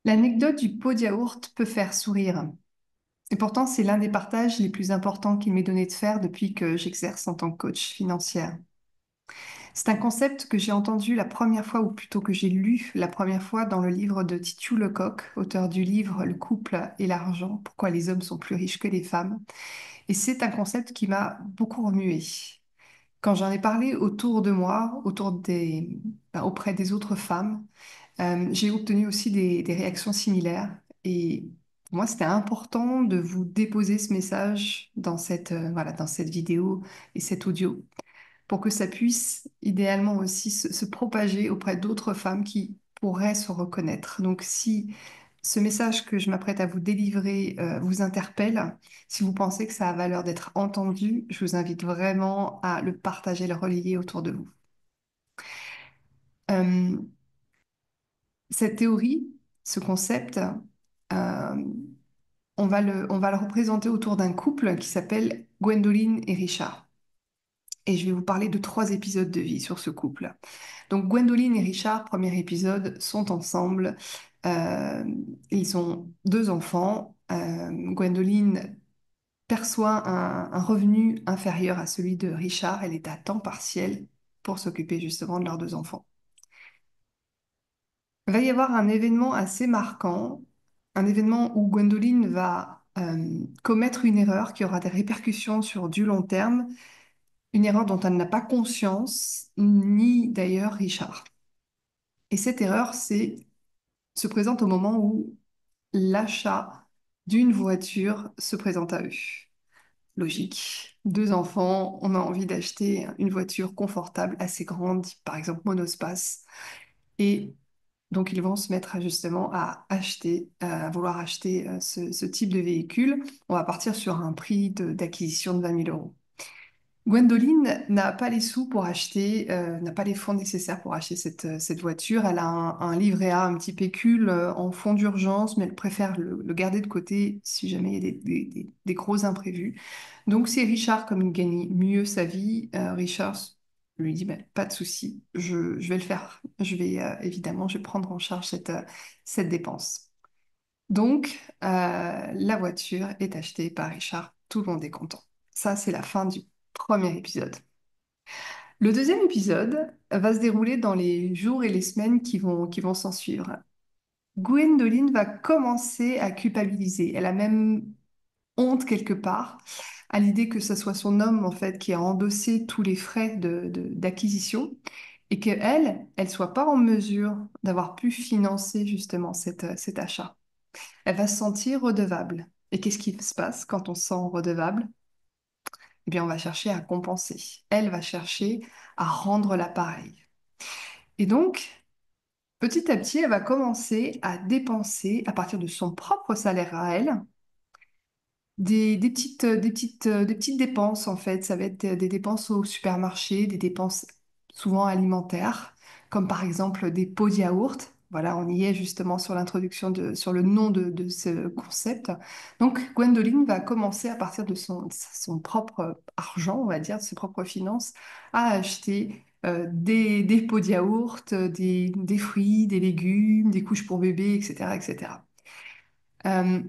L'anecdote du pot de yaourt peut faire sourire. Et pourtant, c'est l'un des partages les plus importants qu'il m'est donné de faire depuis que j'exerce en tant que coach financière. C'est un concept que j'ai entendu la première fois, ou plutôt que j'ai lu la première fois dans le livre de Titu Lecoq, auteur du livre Le couple et l'argent, pourquoi les hommes sont plus riches que les femmes. Et c'est un concept qui m'a beaucoup remué. Quand j'en ai parlé autour de moi, auprès des autres femmes, j'ai obtenu aussi des réactions similaires. Et pour moi, c'était important de vous déposer ce message dans voilà, dans cette vidéo et cet audio pour que ça puisse idéalement aussi se propager auprès d'autres femmes qui pourraient se reconnaître. Donc, si ce message que je m'apprête à vous délivrer vous interpelle, si vous pensez que ça a valeur d'être entendu, je vous invite vraiment à le partager, le relayer autour de vous. Euh, cette théorie, ce concept, on va le représenter autour d'un couple qui s'appelle Gwendoline et Richard. Et je vais vous parler de 3 épisodes de vie sur ce couple. Donc Gwendoline et Richard, premier épisode, sont ensemble. Euh, ils ont 2 enfants. Gwendoline perçoit un revenu inférieur à celui de Richard. Elle est à temps partiel pour s'occuper justement de leurs 2 enfants. Il va y avoir un événement assez marquant, un événement où Gwendoline va commettre une erreur qui aura des répercussions sur du long terme, une erreur dont elle n'a pas conscience, ni d'ailleurs Richard. Et cette erreur, se présente au moment où l'achat d'une voiture se présente à eux. Logique. 2 enfants, on a envie d'acheter une voiture confortable, assez grande, par exemple monospace. Et donc, ils vont se mettre justement à vouloir acheter ce type de véhicule. On va partir sur un prix d'acquisition de 20 000 euros. Gwendoline n'a pas les sous pour acheter, n'a pas les fonds nécessaires pour acheter cette voiture. Elle a un livret A, un petit pécule en fonds d'urgence, mais elle préfère le garder de côté si jamais il y a des gros imprévus. Donc c'est Richard, comme il gagne mieux sa vie, Richard lui dit, ben, pas de souci, je vais le faire. Évidemment, je vais prendre en charge cette dépense. Donc, la voiture est achetée par Richard. Tout le monde est content. Ça, c'est la fin du premier épisode. Le deuxième épisode va se dérouler dans les jours et les semaines qui vont s'en suivre. Gwendoline va commencer à culpabiliser. Elle a même honte quelque part à l'idée que ce soit son homme en fait qui a endossé tous les frais d'acquisition et elle soit pas en mesure d'avoir pu financer justement cet achat. Elle va se sentir redevable. Et qu'est-ce qui se passe quand on se sent redevable? Eh bien, on va chercher à compenser. Elle va chercher à rendre l'appareil. Et donc, petit à petit, elle va commencer à dépenser à partir de son propre salaire à elle des petites dépenses en fait. Ça va être des dépenses au supermarché, des dépenses souvent alimentaires, comme par exemple des pots de yaourt. Voilà, on y est justement sur sur le nom de ce concept. Donc, Gwendoline va commencer à partir de son propre argent, on va dire, de ses propres finances, à acheter des pots de yaourt, des fruits, des légumes, des couches pour bébé, etc., etc. Euh,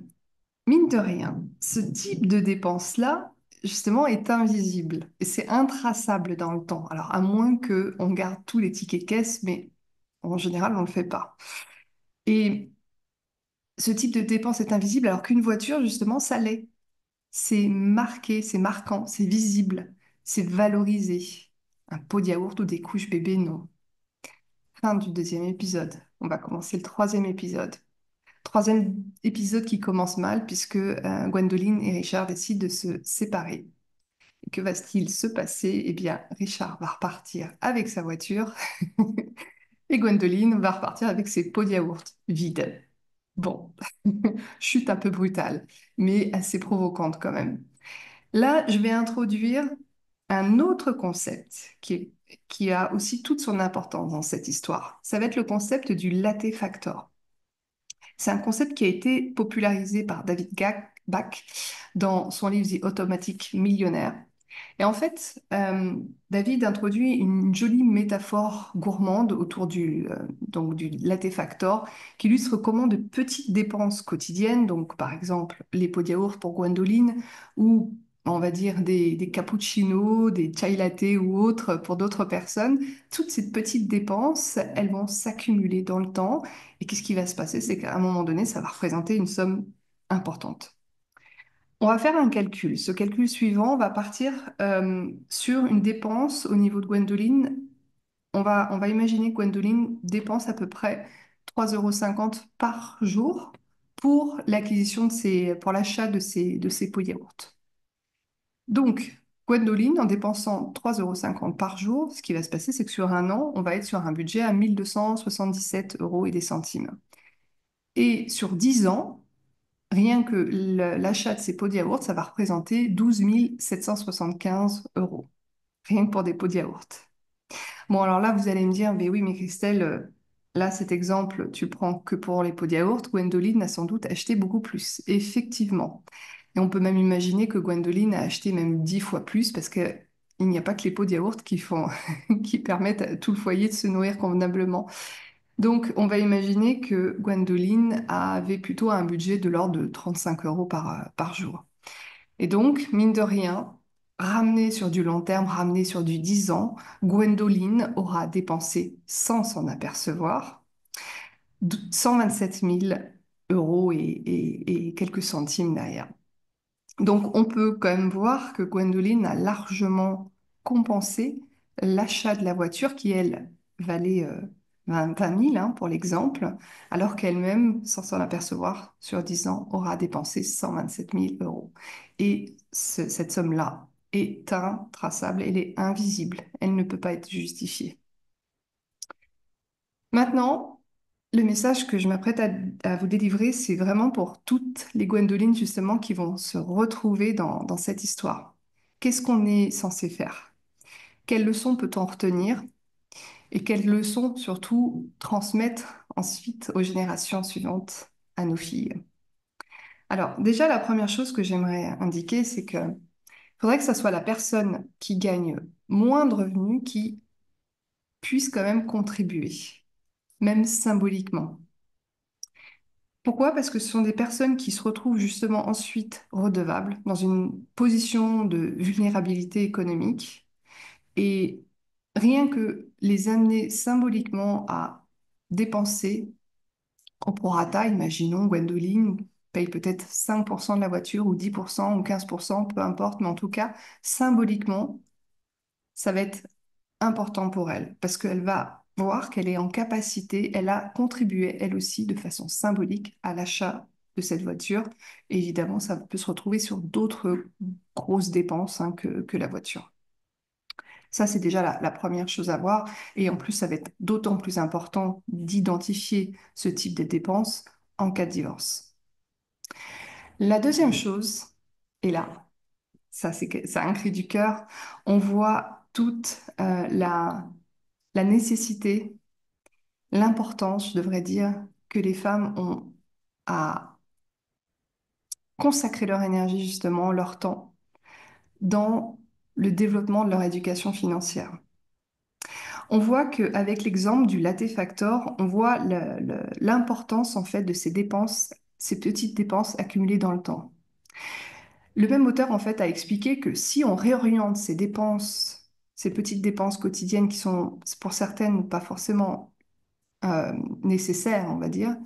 Mine de rien, ce type de dépense-là, justement, est invisible et c'est intraçable dans le temps. Alors, à moins qu'on garde tous les tickets caisse, mais en général, on ne le fait pas. Et ce type de dépense est invisible alors qu'une voiture, justement, ça l'est. C'est marqué, c'est marquant, c'est visible, c'est valorisé. Un pot de yaourt ou des couches bébés, non. Fin du deuxième épisode. On va commencer le troisième épisode. Troisième épisode qui commence mal puisque Gwendoline et Richard décident de se séparer. Et que va-t-il se passer? Eh bien, Richard va repartir avec sa voiture et Gwendoline va repartir avec ses pots de yaourt vides. Bon, chute un peu brutale, mais assez provocante quand même. Là, je vais introduire un autre concept qui a aussi toute son importance dans cette histoire. Ça va être le concept du latte factor. C'est un concept qui a été popularisé par Bach dans son livre The Automatic Millionaire. Et en fait, David introduit une jolie métaphore gourmande autour donc du latte factor qui illustre comment de petites dépenses quotidiennes, donc par exemple les pots de yaourt pour Gwendoline ou on va dire des cappuccinos, des chai latte ou autres pour d'autres personnes, toutes ces petites dépenses, elles vont s'accumuler dans le temps. Et qu'est-ce qui va se passer? C'est qu'à un moment donné, ça va représenter une somme importante. On va faire un calcul. Ce calcul suivant va partir sur une dépense au niveau de Gwendoline. On va imaginer que Gwendoline dépense à peu près 3,50 € par jour pour l'acquisition pour l'achat de ses pots de yaourt. Donc, Gwendoline, en dépensant 3,50 € par jour, ce qui va se passer, c'est que sur un an, on va être sur un budget à 1 277 € et des centimes. Et sur 10 ans, rien que l'achat de ces pots de yaourt, ça va représenter 12 775 €. Rien que pour des pots de yaourt. Bon, alors là, vous allez me dire, mais oui, mais Christelle, là, cet exemple, tu le prends que pour les pots de yaourt. Gwendoline a sans doute acheté beaucoup plus. Effectivement. Et on peut même imaginer que Gwendoline a acheté même 10 fois plus parce que il n'y a pas que les pots de yaourt qui font, qui permettent à tout le foyer de se nourrir convenablement. Donc, on va imaginer que Gwendoline avait plutôt un budget de l'ordre de 35 € par jour. Et donc, mine de rien, ramené sur du long terme, ramené sur du 10 ans, Gwendoline aura dépensé, sans s'en apercevoir, 127 000 € et quelques centimes derrière. Donc, on peut quand même voir que Gwendoline a largement compensé l'achat de la voiture qui, elle, valait 20 000 pour l'exemple, alors qu'elle-même, sans s'en apercevoir, sur 10 ans, aura dépensé 127 000 €. Et cette somme-là est intraçable, elle est invisible, elle ne peut pas être justifiée. Maintenant, le message que je m'apprête à vous délivrer, c'est vraiment pour toutes les Gwendolines justement qui vont se retrouver dans cette histoire. Qu'est-ce qu'on est censé faire? Quelles leçons peut-on retenir? Et quelles leçons surtout transmettre ensuite aux générations suivantes, à nos filles? Alors déjà, la première chose que j'aimerais indiquer, c'est que faudrait que ce soit la personne qui gagne moins de revenus qui puisse quand même contribuer, même symboliquement. Pourquoi? Parce que ce sont des personnes qui se retrouvent justement ensuite redevables dans une position de vulnérabilité économique et rien que les amener symboliquement à dépenser au prorata, imaginons Gwendoline paye peut-être 5% de la voiture ou 10% ou 15%, peu importe, mais en tout cas, symboliquement, ça va être important pour elle parce qu'elle va voir qu'elle est en capacité, elle a contribué elle aussi de façon symbolique à l'achat de cette voiture. Et évidemment, ça peut se retrouver sur d'autres grosses dépenses que la voiture. Ça, c'est déjà la première chose à voir. Et en plus, ça va être d'autant plus important d'identifier ce type de dépenses en cas de divorce. La deuxième chose, et là, ça, c'est un cri du cœur, on voit toute la nécessité, l'importance, je devrais dire, que les femmes ont à consacrer leur énergie, justement, leur temps, dans le développement de leur éducation financière. On voit qu'avec l'exemple du latte factor, on voit l'importance en fait de ces dépenses, ces petites dépenses accumulées dans le temps. Le même auteur en fait a expliqué que si on réoriente ces dépenses, ces petites dépenses quotidiennes qui sont pour certaines pas forcément nécessaires, on va dire,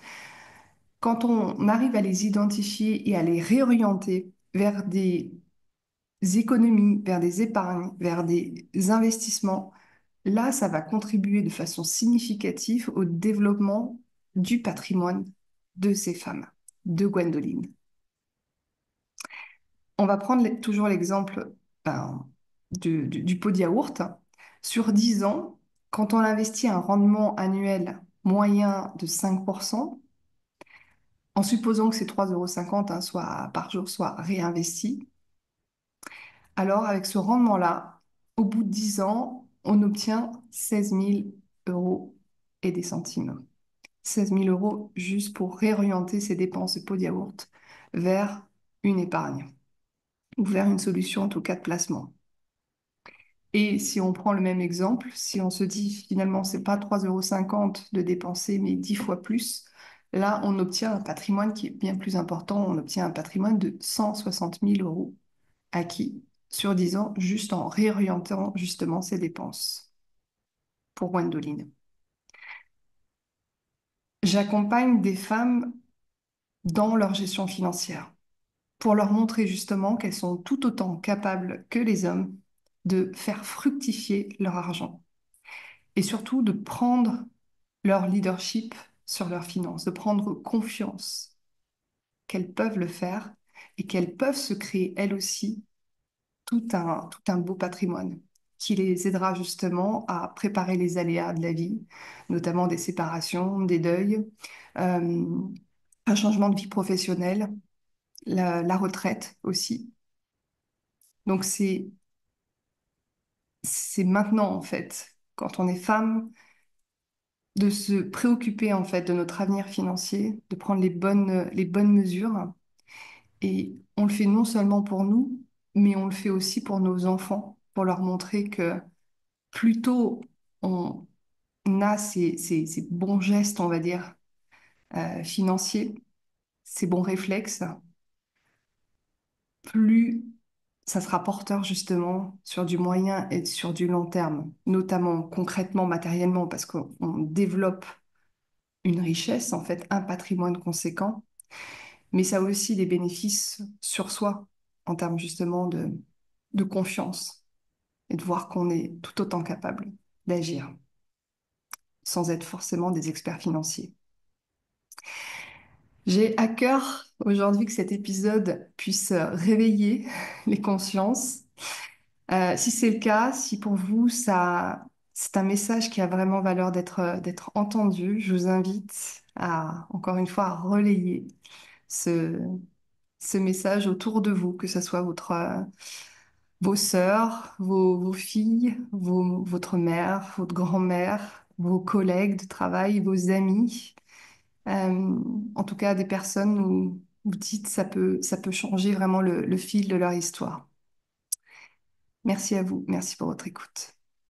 quand on arrive à les identifier et à les réorienter vers des économies, vers des épargnes, vers des investissements, là, ça va contribuer de façon significative au développement du patrimoine de ces femmes, de Gwendoline. On va prendre toujours l'exemple du pot de yaourt. Sur 10 ans, quand on investit un rendement annuel moyen de 5%, en supposant que ces 3,50 € par jour soient réinvestis, alors avec ce rendement-là, au bout de 10 ans, on obtient 16 000 € et des centimes. 16 000 € juste pour réorienter ses dépenses de pot de yaourt vers une épargne ou vers une solution en tout cas de placement. Et si on prend le même exemple, si on se dit finalement c'est pas 3,50 € de dépenser, mais 10 fois plus, là on obtient un patrimoine qui est bien plus important. On obtient un patrimoine de 160 000 € acquis sur 10 ans, juste en réorientant justement ses dépenses pour Gwendoline. J'accompagne des femmes dans leur gestion financière pour leur montrer justement qu'elles sont tout autant capables que les hommes de faire fructifier leur argent et surtout de prendre leur leadership sur leurs finances, de prendre confiance qu'elles peuvent le faire et qu'elles peuvent se créer elles aussi tout un beau patrimoine qui les aidera justement à préparer les aléas de la vie, notamment des séparations, des deuils, euh, un changement de vie professionnelle, la retraite aussi. Donc c'est maintenant en fait, quand on est femme, de se préoccuper en fait de notre avenir financier, de prendre les bonnes mesures. Et on le fait non seulement pour nous, mais on le fait aussi pour nos enfants, pour leur montrer que plus tôt on a ces bons gestes, on va dire, financiers, ces bons réflexes, plus ça sera porteur justement sur du moyen et sur du long terme, notamment concrètement, matériellement, parce qu'on développe une richesse, en fait, un patrimoine conséquent, mais ça a aussi des bénéfices sur soi en termes justement de confiance et de voir qu'on est tout autant capable d'agir sans être forcément des experts financiers. J'ai à cœur aujourd'hui que cet épisode puisse réveiller les consciences. Si c'est le cas, si pour vous c'est un message qui a vraiment valeur d'être entendu, je vous invite à encore une fois à relayer ce, ce message autour de vous, que ce soit vos sœurs, vos filles, votre mère, votre grand-mère, vos collègues de travail, vos amis. Euh, en tout cas, des personnes où vous dites ça peut changer vraiment le fil de leur histoire. Merci à vous, merci pour votre écoute.